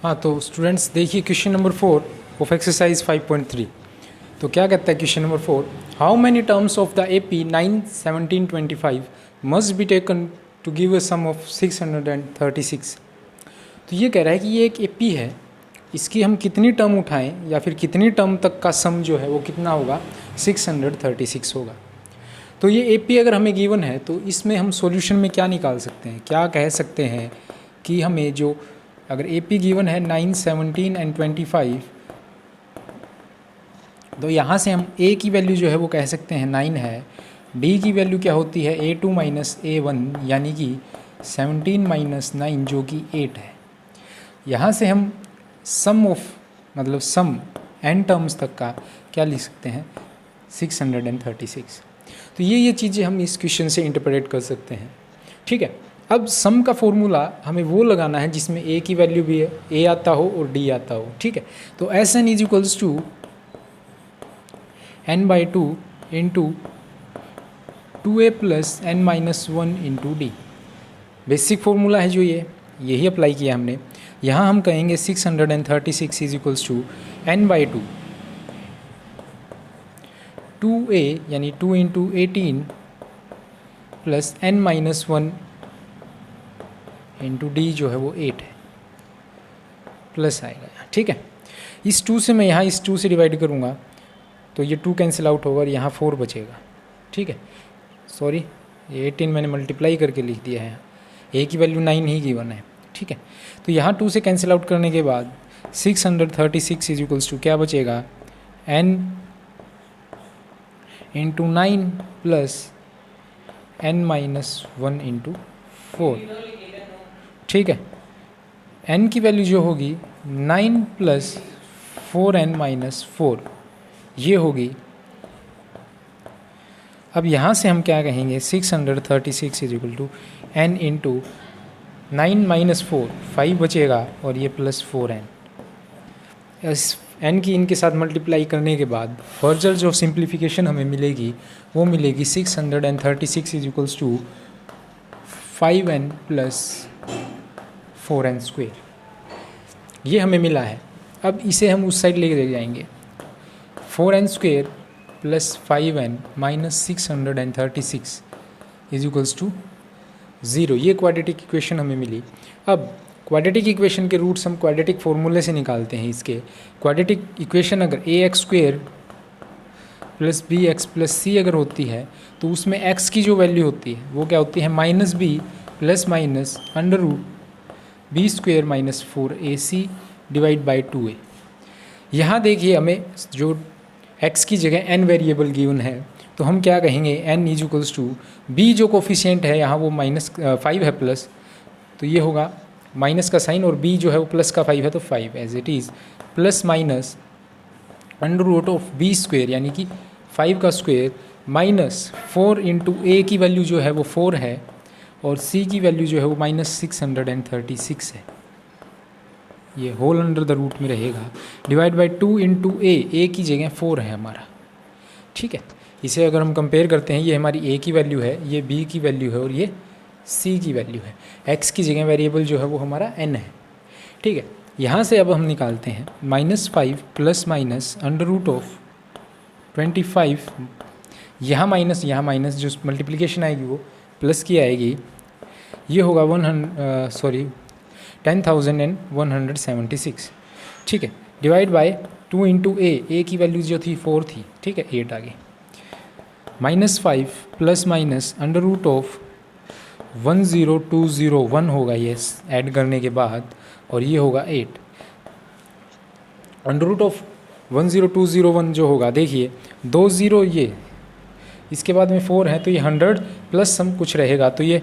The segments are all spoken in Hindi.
हाँ, तो स्टूडेंट्स देखिए क्वेश्चन नंबर 4 ऑफ एक्सरसाइज 5.3। तो क्या कहता है question number 4, how many terms of the AP 9 17 25 must be taken to give a sum of 636। तो ये कह रहा है कि ये एक AP है, इसकी हम कितनी टर्म उठाएं या फिर कितनी टर्म तक का सम जो है वो कितना होगा, 636 होगा। तो ये AP अगर हमें गिवन है तो इसमें हम सॉल्यूशन में क्या निकाल सकते हैं, क्या कह सकते हैं कि हमें जो अगर AP गिवन है 9 17 एंड 25, तो यहाँ से हम A की वैल्यू जो है वो कह सकते हैं 9 है, D की वैल्यू क्या होती है A2 माइनस A1 यानी कि 17 माइनस 9 जो कि 8 है। यहाँ से हम सम ऑफ मतलब सम n टर्म्स तक का क्या लिख सकते हैं 636। तो ये चीज़ें हम इस क्वेश्चन से इंटरप्रेट कर सकते हैं। ठीक है, अब सम का फॉर्मूला हमें वो लगाना है जिसमें A की वैल्यू भी है, A आता हो और D आता हो। ठीक है, तो Sn is equals to n/2 into 2A plus n-1 into D। Basic formula है जो यही अप्लाई किया हमने। यहाँ हम कहेंगे 636 is equals to n/2 2A यानी 2 into 18 plus n-1 into D जो है वो 8 है, प्लस आएगा। ठीक है, इस 2 से मैं यहाँ इस 2 से डिवाइड करूँगा तो ये 2 कैंसिल आउट होगा और यहाँ 4 बचेगा। ठीक है, सॉरी ये 18 मैंने मल्टीप्लाई करके लिख दिया है, A की वैल्यू 9 ही गिवन है। ठीक है, तो यहाँ 2 से कैंसिल आउट करने के बाद 636 इज इक्वल्स टू क्या बचेगा n into 9 plus n-1 into 4। ठीक है, n की वैल्यू जो होगी 9 प्लस 4n-4 ये होगी। अब यहाँ से हम क्या कहेंगे 636 is equal to n into 9 minus 4 5 बचेगा और ये प्लस 4n। इस n की इनके साथ मल्टीप्लाई करने के बाद फर्दर जो सिंप्लीफिकेशन हमें मिलेगी वो मिलेगी 636 is equals to 5n plus 4n square, ये हमें मिला है। अब इसे हम उस साइड लेके जाएंगे, 4n square plus 5n minus 636 is equals to 0। ये क्वाड्रेटिक इक्वेशन हमें मिली। अब क्वाड्रेटिक इक्वेशन के रूट्स हम क्वाड्रेटिक फॉर्मूले से निकालते हैं। इसके क्वाड्रेटिक इक्वेशन अगर ax square plus bx plus c अगर होती है तो उसमें x की जो वैल्यू होती है वो क्या होती है minus b plus minus under root b square minus 4ac divide by 2a। यहाँ देखिए हमें जो x की जगह n वेरिएबल गिवन है तो हम क्या कहेंगे n is equals to b जो कोफिशिएंट है यहाँ वो -5 है प्लस, तो ये होगा माइनस का साइन और b जो है वो प्लस का 5 है तो 5 as it is plus minus under root of b square यानी कि 5 का स्क्वेयर माइनस 4 इंटू a की वैल्यू जो है वो 4 है और c की वैल्यू जो है वो -636 है। ये होल अंडर द रूट में रहेगा डिवाइड बाई 2 इंटू a की जगह 4 है हमारा। ठीक है, इसे अगर हम कंपेयर करते हैं ये हमारी a की वैल्यू है, ये b की वैल्यू है और ये c की वैल्यू है। x की जगह वेरिएबल जो है वो हमारा n है। ठीक है, यहाँ से अब हम निकालते हैं -5 plus minus under root of 25, यहाँ माइनस जो मल्टीप्लिकेशन आएगी वो प्लस की आएगी, ये होगा 10,176। ठीक है, डिवाइड बाय 2 इंटू a की वैल्यू जो थी 4 थी। ठीक है, 8 आ गई, -5 plus minus under root of 10201 होगा ये ऐड करने के बाद और ये होगा 8 अंडर रूट ऑफ 10201 जो होगा देखिए 2 0 ये इसके बाद में 4 है तो ये 100 प्लस सम कुछ रहेगा, तो ये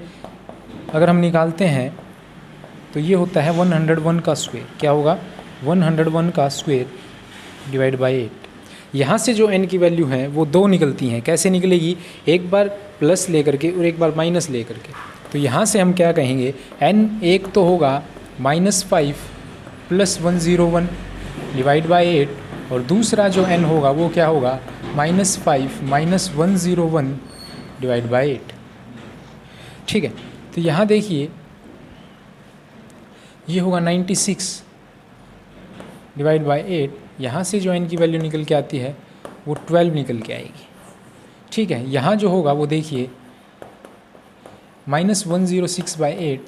अगर हम निकालते हैं तो ये होता है 101 का स्क्वायर। क्या होगा 101 का स्क्वायर डिवाइड बाई 8। यहाँ से जो n की वैल्यू है वो 2 निकलती हैं। कैसे निकलेगी, एक बार प्लस लेकर के और एक बार माइनस लेकर के। तो यहाँ से हम क्या कहेंगे n एक तो होगा -5 प्लस 101 डिवाइड बाई 8 और दूसरा जो n होगा वो क्या होगा -5 माइनस 101 डिवाइड बाई 8। ठीक है, तो यहाँ देखिए ये होगा 96 डिवाइड बाय 8, यहाँ से जो n की वैल्यू निकल के आती है वो 12 निकल के आएगी। ठीक है, यहाँ जो होगा वो देखिए -106/8,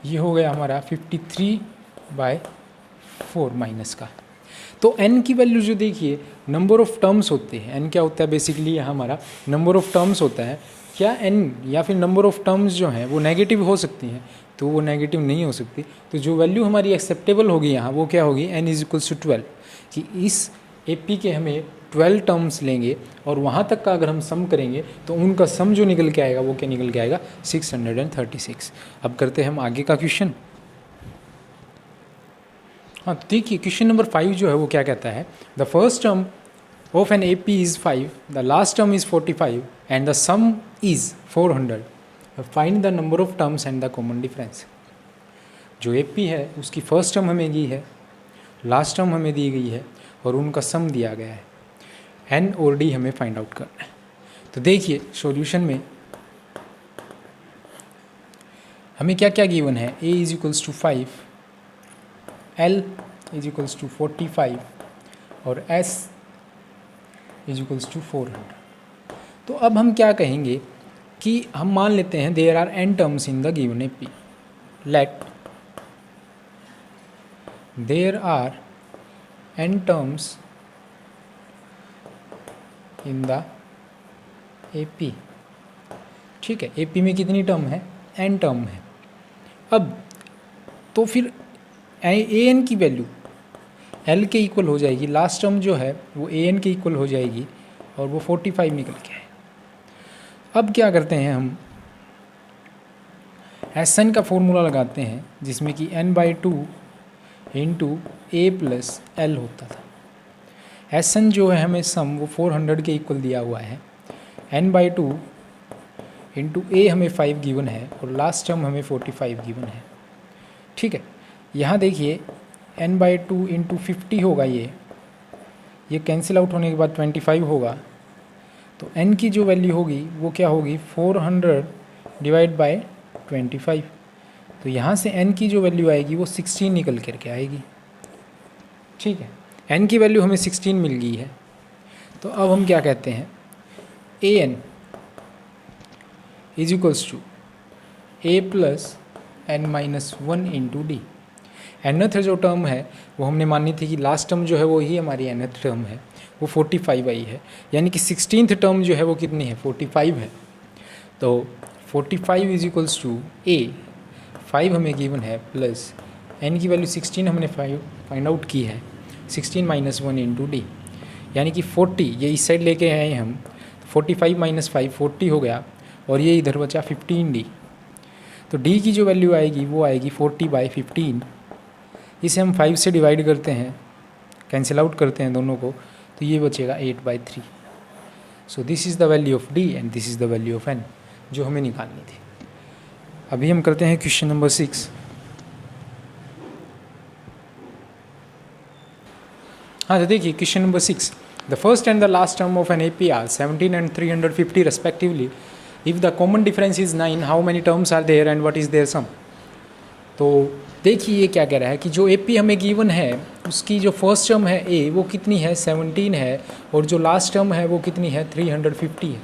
ये हो गया हमारा 53/4 माइनस का। तो n की वैल्यू जो देखिए नंबर ऑफ टर्म्स होते हैं, n क्या होता है बेसिकली यहाँ हमारा नंबर ऑफ टर्म्स होता है। क्या n या फिर नंबर ऑफ टर्म्स जो हैं वो नेगेटिव हो सकती हैं, तो वो नेगेटिव नहीं हो सकती। तो जो वैल्यू हमारी एक्सेप्टेबल होगी यहाँ वो क्या होगी, n = 12, कि इस AP के हमें 12 टर्म्स लेंगे और वहाँ तक का अगर हम सम करेंगे तो उनका सम जो निकल के आएगा वो क्या निकल के आएगा, 636। अब करते हैं हम आगे का क्वेश्चन। हाँ, तो देखिए क्वेश्चन नंबर 5 जो है वो क्या कहता है, the first term of an AP is 5, the last term is 45 and the sum is 400, find the number of terms and the common difference. जो AP है उसकी फर्स्ट टर्म हमें दी है, लास्ट टर्म हमें दी गई है और उनका सम दिया गया है, N और D हमें फाइंड आउट करना है। तो देखिए सॉल्यूशन में हमें क्या क्या गिवन है, A = 5, L = 45 और S = 400। तो अब हम क्या कहेंगे कि हम मान लेते हैं there are n terms in the given AP, let there are n terms in the AP। ठीक है, AP में कितनी टर्म है, n टर्म है। अब तो फिर an की वैल्यू L के इक्वल हो जाएगी, लास्ट टर्म जो है वो an के इक्वल हो जाएगी और वो 45 निकल के है। अब क्या करते हैं हम, Sn का फॉर्मूला लगाते हैं जिसमें कि n/2 × A + L होता था। Sn जो है हमें सम वो 400 के इक्वल दिया हुआ है, n/2 × A हमें 5 गिवन है और लास्ट टर्म हमें 45 गिवन है। ठीक है, यहाँ देखिए n/2 × 50 होगा, ये कैंसिल आउट होने के बाद 25 होगा। तो n की जो वैल्यू होगी वो क्या होगी, 400 डिवाइड बाय 25। तो यहाँ से n की जो वैल्यू आएगी वो 16 निकल करके आएगी। ठीक है, n की वैल्यू हमें 16 मिल गई है। तो अब हम क्या कहते हैं, an = A + n-1 × D। nth जो टर्म है वो हमने मानी थी कि लास्ट टर्म जो है वो ही हमारी nth टर्म है, वो 45 आई है, यानी कि 16th टर्म जो है वो कितनी है, 45 है। तो 45 = A, 5 हमें गिवन है, प्लस n की वैल्यू 16 हमने फाइंड आउट की है, 16 - 1 × D, यानी कि 40, ये इस साइड लेके आए हम, 45 - 5 40 हो गया और ये इधर बचा 15D। तो D की जो वैल्यू आएगी वो आएगी 40/15। इसे हम 5 से डिवाइड करते हैं, कैंसिल आउट करते हैं दोनों को, तो ये बचेगा 8/3। So this is the value of D and this is the value of N जो हमें निकालनी थी। अभी हम करते हैं क्वेश्चन नंबर 6। हाँ, तो देखिए question number 6, the first and the last term of an AP are 17 and 350 respectively. If the common difference is 9, how many terms are there and what is their sum. तो देखिए ये क्या कह रहा है कि जो AP हमें गिवन है उसकी जो फर्स्ट टर्म है A वो कितनी है, 17 है, और जो लास्ट टर्म है वो कितनी है, 350 है,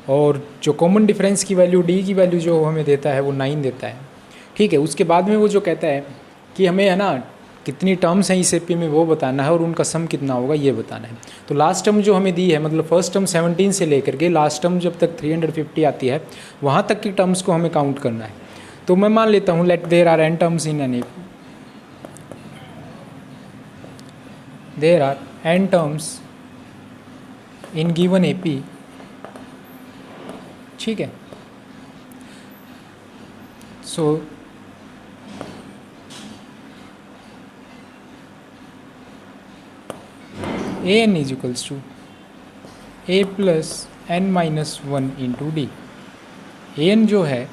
और जो कॉमन डिफरेंस की वैल्यू D की वैल्यू जो हमें देता है वो 9 देता है। ठीक है, उसके बाद में वो जो कहता है कि हमें है ना कितनी टर्म्स हैं इस AP में वो बताना है और उनका सम कितना होगा ये बताना है। तो लास्ट टर्म जो हमें दी है, मतलब फर्स्ट टर्म 17 से लेकर के लास्ट टर्म जब तक 350 आती है वहाँ तक की टर्म्स को हमें काउंट करना है। तो मैं मान लेता हूँ let there are n terms in an AP, there are n terms in given AP। ठीक है, सो an = A + n-1 × D। an जो है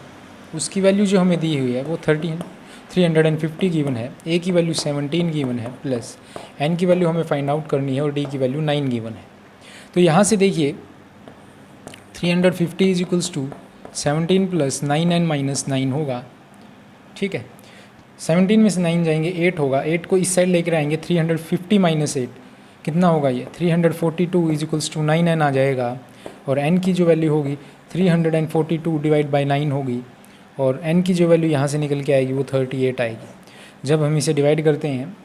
उसकी वैल्यू जो हमें दी हुई है वो 350 गिवन है, A की वैल्यू 17 गिवन है, प्लस n की वैल्यू हमें फाइंड आउट करनी है और D की वैल्यू 9 गिवन है। तो यहाँ से देखिए 350 = 17 + 9n - 9 होगा। ठीक है, 17 में से 9 जाएंगे 8 होगा, 8 को इस साइड लेकर आएंगे 350 माइनस 8 कितना होगा ये 342 इज इक्वल्स टू 9n आ जाएगा। और n की जो वैल्यू होगी 342 डिवाइड बाई 9 होगी, और n की जो वैल्यू यहाँ से निकल के आएगी वो 38 आएगी। जब हम इसे डिवाइड करते हैं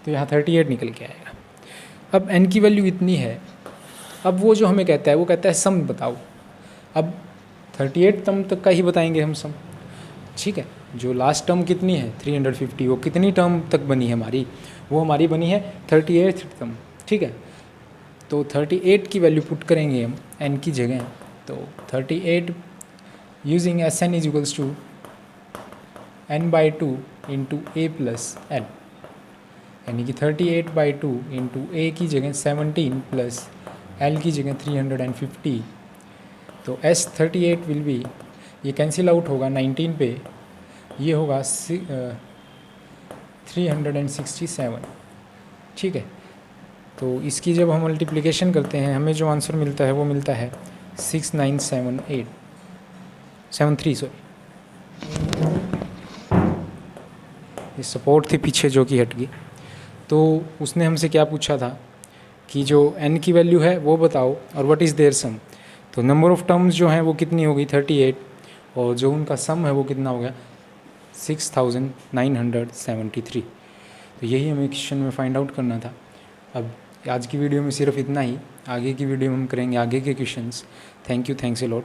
तो यहाँ 38 निकल के आएगा। अब n की वैल्यू इतनी है, अब वो जो हमें कहता है वो कहता है सम बताओ। अब 38 टर्म तक का ही बताएंगे हम सम, ठीक है। जो लास्ट टर्म कितनी है 350, वो कितनी टर्म तक बनी है हमारी, वो हमारी बनी है 38 टर्म, ठीक है। तो 38 की वैल्यू पुट करेंगे हम n की जगह, तो 38 using Sn is equals to n/2 into a plus l, यानी कि 38/2 इंटू a की जगह 17 प्लस l की जगह 350। तो S38 विल बी, ये कैंसिल आउट होगा 19 पे, ये होगा 367, ठीक है। तो इसकी जब हम मल्टीप्लिकेशन करते हैं हमें जो आंसर मिलता है वो मिलता है 6973 सॉरी, ये सपोर्ट थी पीछे जो कि हट गई। तो उसने हमसे क्या पूछा था कि जो n की वैल्यू है वो बताओ और व्हाट इज़ देयर सम। तो नंबर ऑफ़ टर्म्स जो हैं वो कितनी होगी 38, और जो उनका सम है वो कितना हो गया 6973। तो यही हमें क्वेश्चन में फाइंड आउट करना था। अब आज की वीडियो में सिर्फ इतना ही, आगे की वीडियो में हम करेंगे आगे के questions. Thank you, thanks a lot.